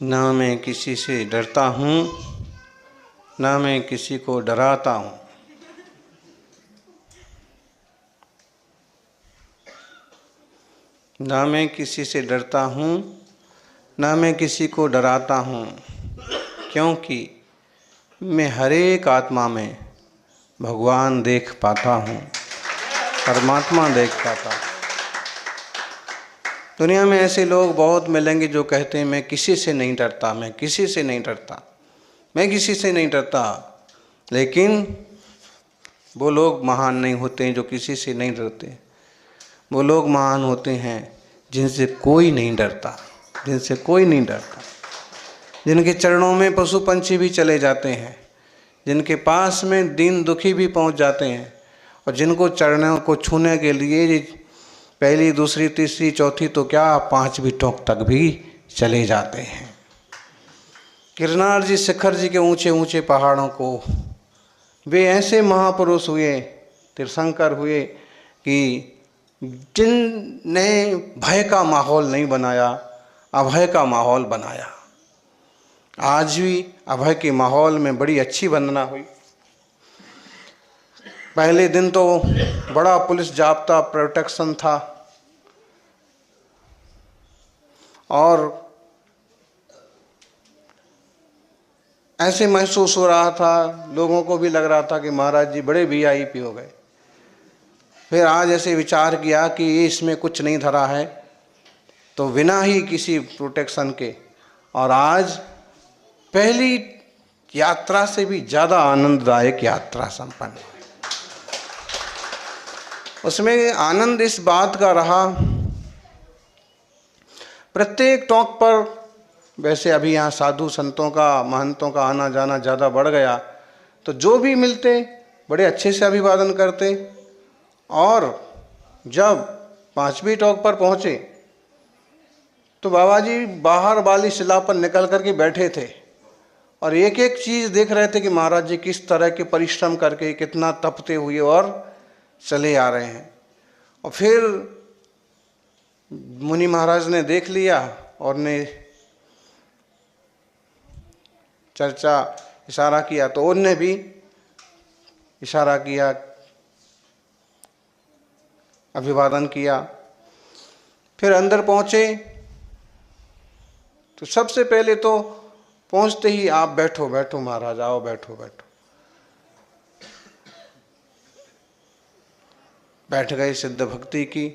ना मैं किसी से डरता हूँ, ना मैं किसी को डराता हूँ। ना मैं किसी से डरता हूँ, ना मैं किसी को डराता हूँ, क्योंकि मैं हर एक आत्मा में भगवान देख पाता हूँ, परमात्मा देख पाता हूँ। दुनिया में ऐसे लोग बहुत मिलेंगे जो कहते हैं मैं किसी से नहीं डरता, मैं किसी से नहीं डरता, मैं किसी से नहीं डरता। लेकिन वो लोग महान नहीं होते हैं जो किसी से नहीं डरते। वो लोग महान होते हैं जिनसे कोई नहीं डरता, जिनसे कोई नहीं डरता, जिनके चरणों में पशु पंछी भी चले जाते हैं, जिनके पास में दीन दुखी भी पहुंच जाते हैं, और जिनको चरणों को छूने के लिए पहली दूसरी तीसरी चौथी तो क्या पांचवीं टोक तक भी चले जाते हैं। गिरनार जी, शिखर जी के ऊंचे ऊंचे पहाड़ों को वे ऐसे महापुरुष हुए, तीर्थंकर हुए कि जिनने भय का माहौल नहीं बनाया, अभय का माहौल बनाया। आज भी अभय के माहौल में बड़ी अच्छी वंदना हुई। पहले दिन तो बड़ा पुलिस जाब्ता प्रोटेक्शन था, और ऐसे महसूस हो रहा था, लोगों को भी लग रहा था कि महाराज जी बड़े वीआईपी हो गए। फिर आज ऐसे विचार किया कि इसमें कुछ नहीं धरा है, तो बिना ही किसी प्रोटेक्शन के, और आज पहली यात्रा से भी ज़्यादा आनंददायक यात्रा संपन्न हुई। उसमें आनंद इस बात का रहा, प्रत्येक टोंक पर, वैसे अभी यहाँ साधु संतों का, महंतों का आना जाना ज़्यादा बढ़ गया, तो जो भी मिलते बड़े अच्छे से अभिवादन करते। और जब पांचवी टोंक पर पहुँचे तो बाबा जी बाहर वाली शिला पर निकल करके बैठे थे और एक एक चीज़ देख रहे थे कि महाराज जी किस तरह के परिश्रम करके कितना तपते हुए और चले आ रहे हैं। और फिर मुनि महाराज ने देख लिया और ने चर्चा इशारा किया, तो उनने भी इशारा किया, अभिवादन किया। फिर अंदर पहुँचे तो सबसे पहले तो पहुँचते ही आप बैठो बैठो महाराज, आओ बैठो बैठो। बैठ गए, सिद्ध भक्ति की।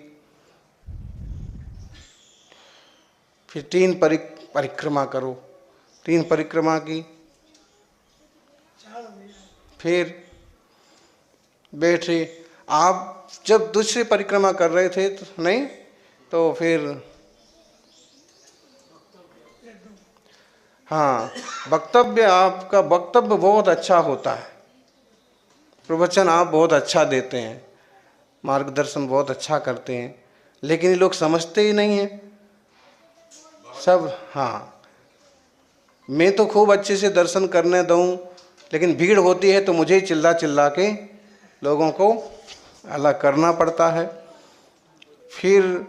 फिर 3 परिक्रमा करो, 3 परिक्रमा की। फिर बैठे। आप जब दूसरी परिक्रमा कर रहे थे तो नहीं, तो फिर हाँ, वक्तव्य, आपका वक्तव्य बहुत अच्छा होता है, प्रवचन आप बहुत अच्छा देते हैं, मार्गदर्शन बहुत अच्छा करते हैं, लेकिन ये लोग समझते ही नहीं हैं सब। हाँ, मैं तो खूब अच्छे से दर्शन करने दूँ, लेकिन भीड़ होती है तो मुझे ही चिल्ला चिल्ला के लोगों को अलग करना पड़ता है। फिर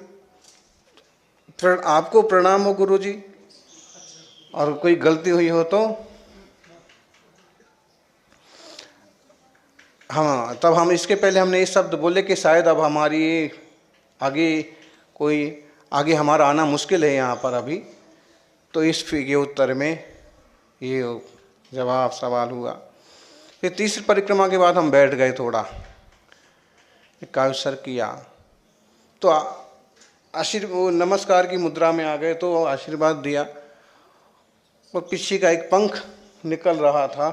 आपको प्रणाम हो गुरु जी, और कोई गलती हुई हो तो हाँ, तब हम इसके पहले हमने ये शब्द बोले कि शायद अब हमारी आगे हमारा आना मुश्किल है यहाँ पर अभी, तो इस के उत्तर में ये जवाब सवाल हुआ। फिर तीसरी परिक्रमा के बाद हम बैठ गए, थोड़ा काव्यसर किया, तो नमस्कार की मुद्रा में आ गए, तो आशीर्वाद दिया। और पीछे का एक पंख निकल रहा था,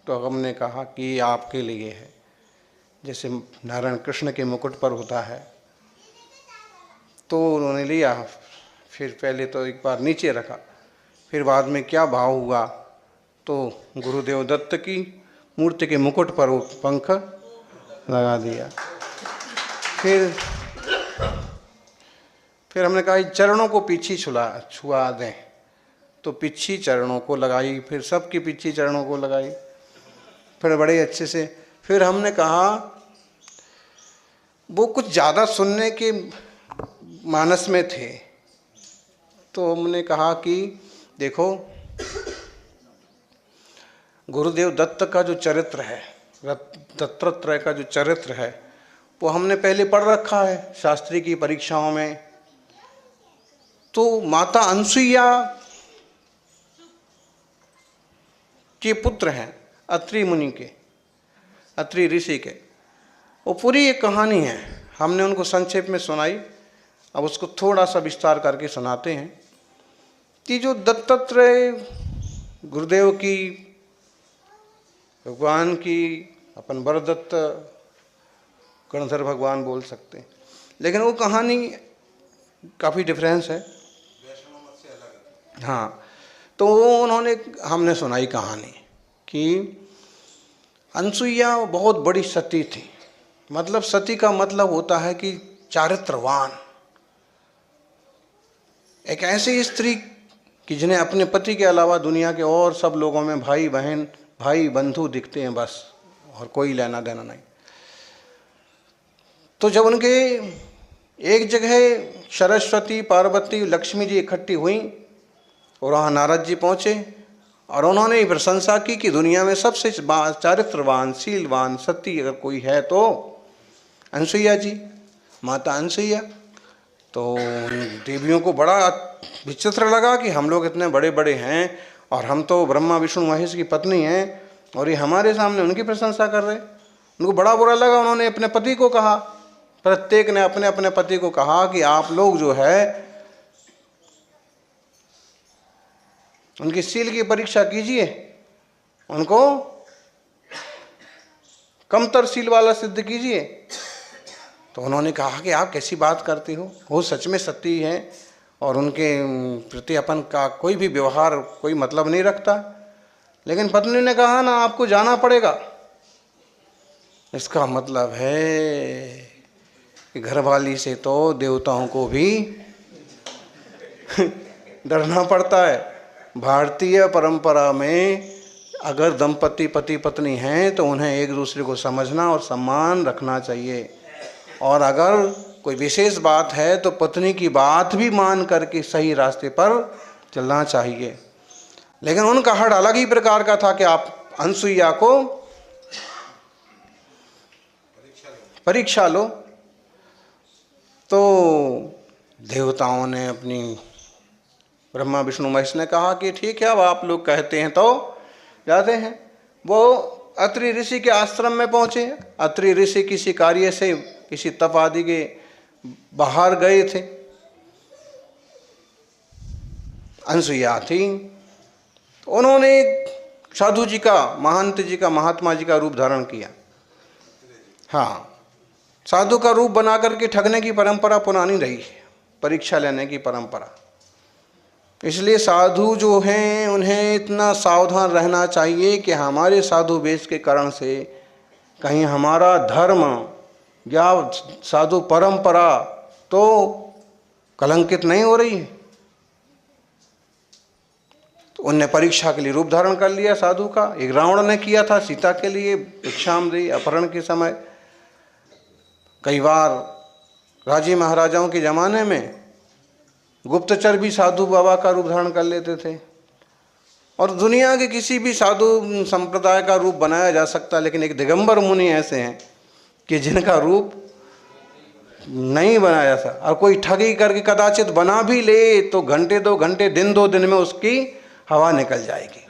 तो हमने कहा कि आपके लिए है, जैसे नारायण कृष्ण के मुकुट पर होता है। तो उन्होंने लिया। फिर पहले तो एक बार नीचे रखा, फिर बाद में क्या भाव हुआ, तो गुरुदेव दत्त की मूर्ति के मुकुट पर वो पंख लगा दिया। फिर हमने कहा चरणों को पीछे छुआ दें, तो पीछे चरणों को लगाई, फिर सबकी पीछे चरणों को लगाई, फिर बड़े अच्छे से। फिर हमने कहा, वो कुछ ज़्यादा सुनने के मानस में थे, तो हमने कहा कि देखो, गुरुदेव दत्त का जो चरित्र है, दत्तात्रेय का जो चरित्र है, वो हमने पहले पढ़ रखा है शास्त्री की परीक्षाओं में। तो माता अनसुईया के पुत्र हैं अत्रि मुनि के, अत्रि ऋषि के। वो पूरी एक कहानी है, हमने उनको संक्षेप में सुनाई, अब उसको थोड़ा सा विस्तार करके सुनाते हैं कि जो दत्तात्रेय गुरुदेव की, भगवान की, अपन वरदत्त गणधर भगवान बोल सकते हैं, लेकिन वो कहानी काफ़ी डिफरेंस है। हाँ, तो वो उन्होंने, हमने सुनाई कहानी कि अनसुईया बहुत बड़ी सती थी। मतलब सती का मतलब होता है कि चारित्रवान, एक ऐसी स्त्री कि जिन्हें अपने पति के अलावा दुनिया के और सब लोगों में भाई बहन, भाई बंधु दिखते हैं बस, और कोई लेना देना नहीं। तो जब उनके एक जगह सरस्वती, पार्वती, लक्ष्मी जी इकट्ठी हुई और वहाँ नारद जी पहुँचे और उन्होंने ये प्रशंसा की कि दुनिया में सबसे चारित्रवान, शीलवान, सती अगर कोई है तो अनसुईया जी, माता अनसुईया। तो देवियों को बड़ा विचित्र लगा कि हम लोग इतने बड़े बड़े हैं और हम तो ब्रह्मा विष्णु महेश की पत्नी हैं, और ये हमारे सामने उनकी प्रशंसा कर रहे। उनको बड़ा बुरा लगा। उन्होंने अपने पति को कहा, प्रत्येक ने अपने अपने पति को कहा कि आप लोग जो है उनकी शील की परीक्षा कीजिए, उनको कमतर शील वाला सिद्ध कीजिए। तो उन्होंने कहा कि आप कैसी बात करती हो, वो सच में सती हैं और उनके प्रति अपन का कोई भी व्यवहार कोई मतलब नहीं रखता। लेकिन पत्नी ने कहा ना, आपको जाना पड़ेगा। इसका मतलब है कि घरवाली से तो देवताओं को भी डरना पड़ता है। भारतीय परंपरा में अगर दंपति पति पत्नी हैं तो उन्हें एक दूसरे को समझना और सम्मान रखना चाहिए, और अगर कोई विशेष बात है तो पत्नी की बात भी मान करके सही रास्ते पर चलना चाहिए। लेकिन उनका हट अलग ही प्रकार का था कि आप अनसुईया को परीक्षा लो। तो देवताओं ने, अपनी ब्रह्मा विष्णु महेश ने कहा कि ठीक है, अब आप लोग कहते हैं तो जाते हैं। वो अत्रि ऋषि के आश्रम में पहुंचे। अत्रि ऋषि किसी कार्य से, किसी तप आदि के बाहर गए थे। अनसुईया थी। उन्होंने साधु जी का, महंत जी का, महात्मा जी का रूप धारण किया। हाँ, साधु का रूप बना करके ठगने की परंपरा पुरानी रही है, परीक्षा लेने की परंपरा। इसलिए साधु जो हैं उन्हें इतना सावधान रहना चाहिए कि हमारे साधु वेश के कारण से कहीं हमारा धर्म या साधु परंपरा तो कलंकित नहीं हो रही है। तो उनने परीक्षा के लिए रूप धारण कर लिया साधु का। एक रावण ने किया था सीता के लिए भिक्षामदेही अपहरण के समय। कई बार राजे महाराजाओं के ज़माने में गुप्तचर भी साधु बाबा का रूप धारण कर लेते थे। और दुनिया के किसी भी साधु संप्रदाय का रूप बनाया जा सकता, लेकिन एक दिगंबर मुनि ऐसे हैं कि जिनका रूप नहीं बनाया जा सकता। और कोई ठगी करके कदाचित बना भी ले तो घंटे दो घंटे, दिन दो दिन में उसकी हवा निकल जाएगी,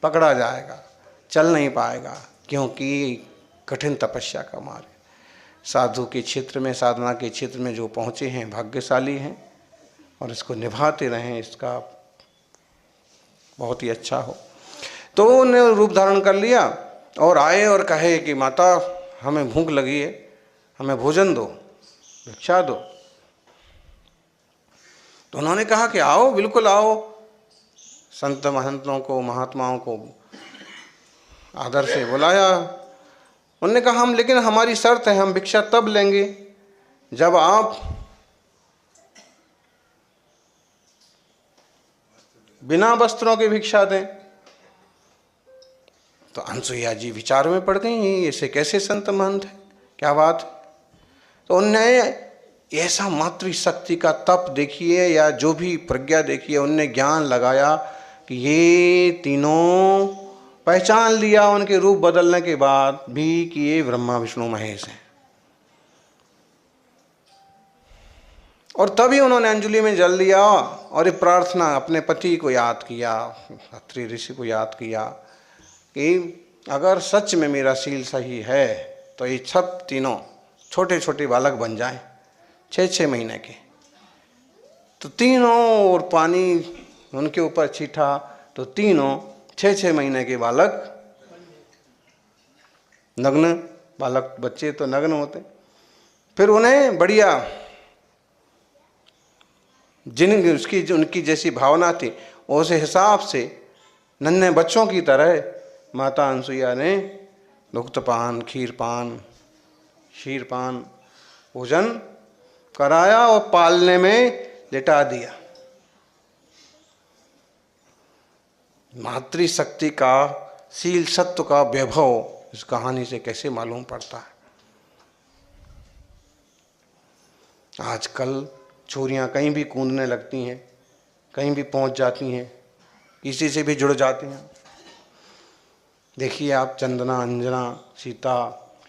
पकड़ा जाएगा, चल नहीं पाएगा, क्योंकि कठिन तपस्या का मार्ग। साधु के क्षेत्र में, साधना के क्षेत्र में जो पहुँचे हैं भाग्यशाली हैं, और इसको निभाते रहें, इसका बहुत ही अच्छा हो। तो उन्होंने रूप धारण कर लिया और आए और कहे कि माता हमें भूख लगी है, हमें भोजन दो, भिक्षा दो। तो उन्होंने कहा कि आओ, बिल्कुल आओ। संत महंतों को, महात्माओं को आदर से बुलाया। उन्होंने कहा हम, लेकिन हमारी शर्त है, हम भिक्षा तब लेंगे जब आप बिना वस्त्रों के भिक्षा दें। तो अनसुईया जी विचार में पड़ गई, ऐसे कैसे संत महंत है, क्या बात है। तो उनने ऐसा मातृशक्ति का तप देखिए या जो भी प्रज्ञा देखिए, उनने ज्ञान लगाया कि ये तीनों पहचान लिया उनके रूप बदलने के बाद भी कि ये ब्रह्मा विष्णु महेश हैं। और तभी उन्होंने अंजलि में जल लिया और ये प्रार्थना अपने पति को याद किया, अत्रि ऋषि को याद किया कि अगर सच में मेरा शील सही है तो ये सब तीनों छोटे छोटे बालक बन जाएं, 6-6 महीने के। तो तीनों और पानी उनके ऊपर छीटा तो तीनों 6-6 महीने के बालक, नग्न बालक, बच्चे तो नग्न होते। फिर उन्हें बढ़िया उसकी उनकी जैसी भावना थी उस हिसाब से नन्हे बच्चों की तरह माता अनसुईया ने दुग्धपान, खीरपान, क्षीरपान भोजन कराया और पालने में लिटा दिया। मातृशक्ति का, शील सत्व का वैभव इस कहानी से कैसे मालूम पड़ता है। आजकल छोरियां कहीं भी कूदने लगती हैं, कहीं भी पहुंच जाती हैं, किसी से भी जुड़ जाती हैं। देखिए आप चंदना, अंजना, सीता,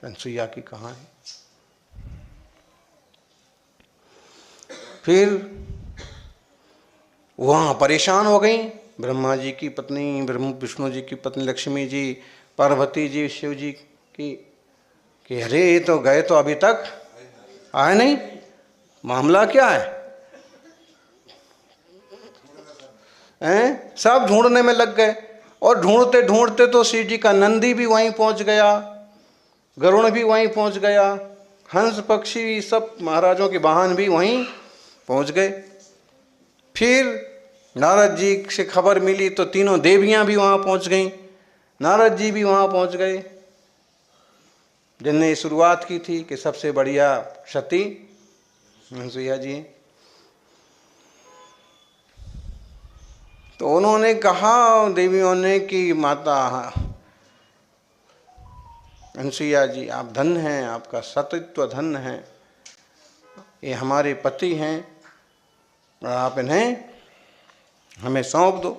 अनसुईया की कहानी। फिर वहाँ परेशान हो गई ब्रह्मा जी की पत्नी, विष्णु जी की पत्नी लक्ष्मी जी, पार्वती जी, शिव जी की, कि अरे ये तो गए तो अभी तक आए नहीं, मामला क्या है? सब ढूंढने में लग गए और ढूंढते ढूंढते तो शिव जी का नंदी भी वहीं पहुंच गया, गरुड़ भी वहीं पहुंच गया, हंस पक्षी सब महाराजों के वाहन भी वहीं पहुंच गए। फिर नारद जी से खबर मिली तो तीनों देवियां भी वहां पहुंच गईं, नारद जी भी वहां पहुंच गए, जिनने शुरुआत की थी कि सबसे बढ़िया सती अनसुईया जी। तो उन्होंने कहा देवियों ने कि माता अनसुईया जी आप धन हैं, आपका सतीत्व धन है, ये हमारे पति हैं और आप इन्हें हमें सौंप दो।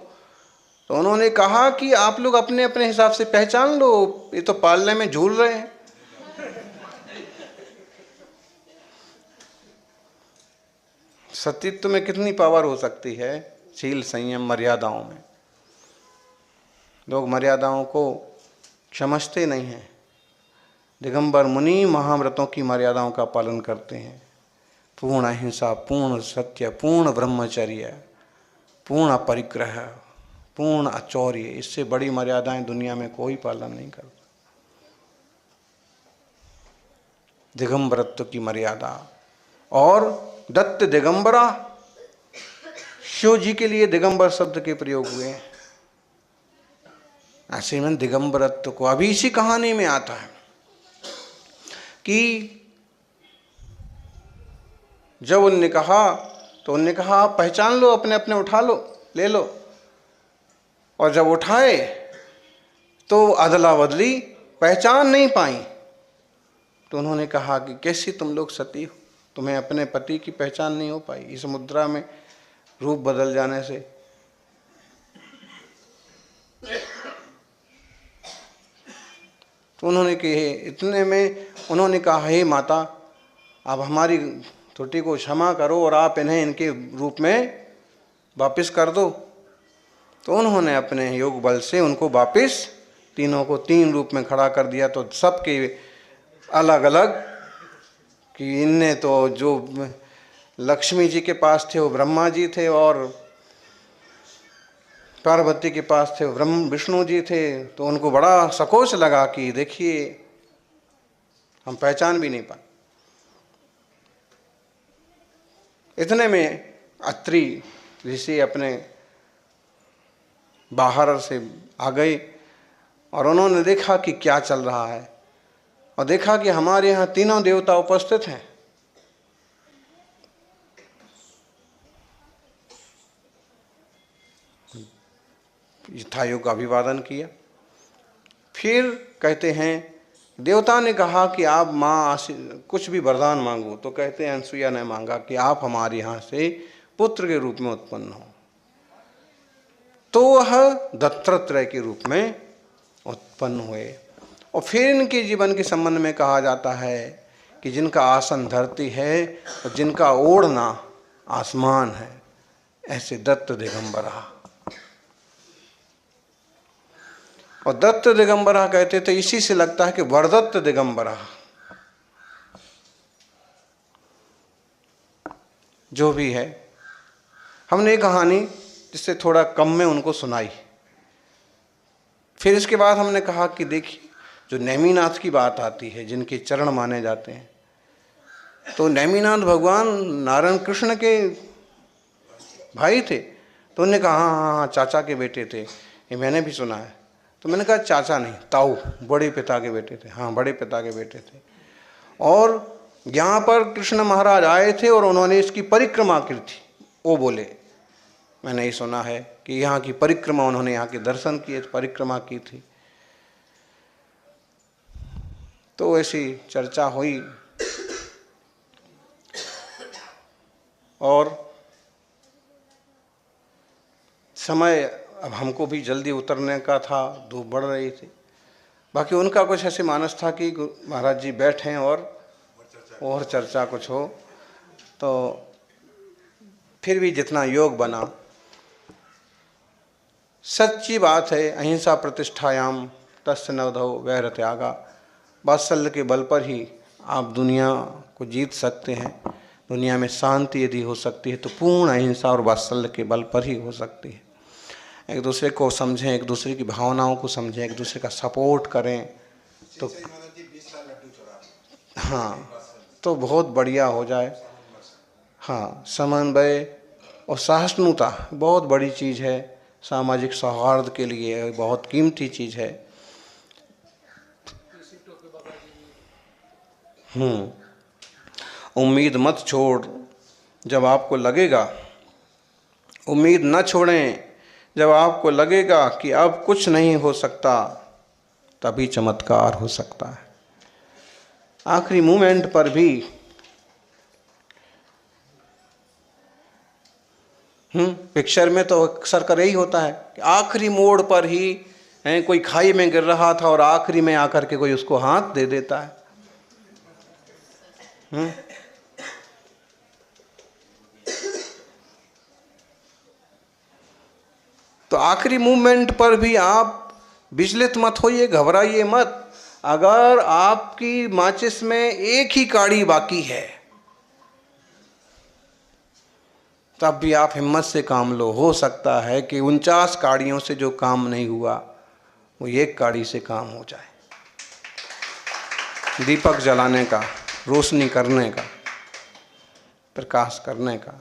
तो उन्होंने कहा कि आप लोग अपने अपने हिसाब से पहचान लो, ये तो पालने में झूल रहे हैं। सतीत्व में कितनी पावर हो सकती है? शील, संयम, मर्यादाओं में। लोग मर्यादाओं को समझते नहीं हैं। दिगंबर मुनि महाव्रतों की मर्यादाओं का पालन करते हैं। पूर्ण अहिंसा, पूर्ण सत्य, पूर्ण ब्रह्मचर्य, पूर्ण अपरिग्रह, पूर्ण अचौर्य, इससे बड़ी मर्यादाएं दुनिया में कोई पालन नहीं करता। दिगंबरत्व की मर्यादा। और दत्त दिगंबरा, शिव जी के लिए दिगंबर शब्द के प्रयोग हुए। ऐसे में दिगंबरत्व को अभी इसी कहानी में आता है कि जब उनने कहा तो उनने कहा आप पहचान लो, अपने अपने उठा लो, ले लो। और जब उठाए तो अदला बदली पहचान नहीं पाई। तो उन्होंने कहा कि कैसी तुम लोग सती हो, तुम्हें अपने पति की पहचान नहीं हो पाई इस मुद्रा में रूप बदल जाने से। तो उन्होंने कहे, इतने में उन्होंने कहा हे माता आप हमारी त्रुटि को क्षमा करो और आप इन्हें इनके रूप में वापस कर दो। तो उन्होंने अपने योग बल से उनको वापस तीनों को 3 रूप में खड़ा कर दिया। तो सबके अलग अलग कि इनने तो जो लक्ष्मी जी के पास थे वो ब्रह्मा जी थे और पार्वती के पास थे विष्णु जी थे। तो उनको बड़ा संकोच लगा कि देखिए हम पहचान भी नहीं पाए। इतने में अत्रि ऋषि अपने बाहर से आ गए और उन्होंने देखा कि क्या चल रहा है और देखा कि हमारे यहाँ तीनों देवता उपस्थित हैं। यथायोग का अभिवादन किया। फिर कहते हैं देवता ने कहा कि आप माँ कुछ भी वरदान मांगो, तो कहते हैं अनसुईया ने मांगा कि आप हमारे यहाँ से पुत्र के रूप में उत्पन्न हो। तो वह दत्तात्रेय के रूप में उत्पन्न हुए। और फिर इनके जीवन के संबंध में कहा जाता है कि जिनका आसन धरती है और जिनका ओढ़ना आसमान है, ऐसे दत्त दिगंबरा। और दत्त दिगंबरा कहते थे, इसी से लगता है कि वरदत्त दिगंबरा। जो भी है, हमने एक कहानी जिससे थोड़ा कम में उनको सुनाई। फिर इसके बाद हमने कहा कि देखिए, जो नेमिनाथ की बात आती है, जिनके चरण माने जाते हैं, तो नेमिनाथ भगवान नारायण कृष्ण के भाई थे। तो उन्होंने कहा हाँ हाँ चाचा के बेटे थे, ये मैंने भी सुना है। तो मैंने कहा चाचा नहीं, ताऊ, बड़े पिता के बेटे थे। हाँ, बड़े पिता के बेटे थे। और यहाँ पर कृष्ण महाराज आए थे और उन्होंने इसकी परिक्रमा की थी। वो बोले, मैंने ये सुना है कि यहाँ की परिक्रमा, उन्होंने यहाँ के दर्शन किए, परिक्रमा की थी। तो ऐसी चर्चा हुई। और समय अब हमको भी जल्दी उतरने का था, धूप बढ़ रही थी। बाकी उनका कुछ ऐसे मानस था कि महाराज जी बैठें और चर्चा कुछ हो। तो फिर भी जितना योग बना, सच्ची बात है, अहिंसा प्रतिष्ठायाम तस्य नवधो वैर त्यागा। वात्सल्य के बल पर ही आप दुनिया को जीत सकते हैं। दुनिया में शांति यदि हो सकती है तो पूर्ण अहिंसा और वात्सल्य के बल पर ही हो सकती है। एक दूसरे को समझें, एक दूसरे की भावनाओं को समझें, एक दूसरे का सपोर्ट करें, तो हाँ, तो बहुत बढ़िया हो जाए। हाँ, समन्वय और सहिष्णुता बहुत बड़ी चीज़ है, सामाजिक सौहार्द के लिए बहुत कीमती चीज़ है। उम्मीद मत छोड़ जब आपको लगेगा, उम्मीद न छोड़ें जब आपको लगेगा कि अब कुछ नहीं हो सकता, तभी चमत्कार हो सकता है। आखिरी मोमेंट पर भी पिक्चर में तो अक्सर कर यही होता है कि आखिरी मोड़ पर ही कोई खाई में गिर रहा था और आखिरी में आकर के कोई उसको हाथ दे देता है। तो आखिरी मूवमेंट पर भी आप विचलित मत होइए, घबराइए मत। अगर आपकी माचिस में एक ही काड़ी बाकी है, तब भी आप हिम्मत से काम लो। हो सकता है कि 49 काड़ियों से जो काम नहीं हुआ, वो एक काड़ी से काम हो जाए। दीपक जलाने का, रोशनी करने का, प्रकाश करने का।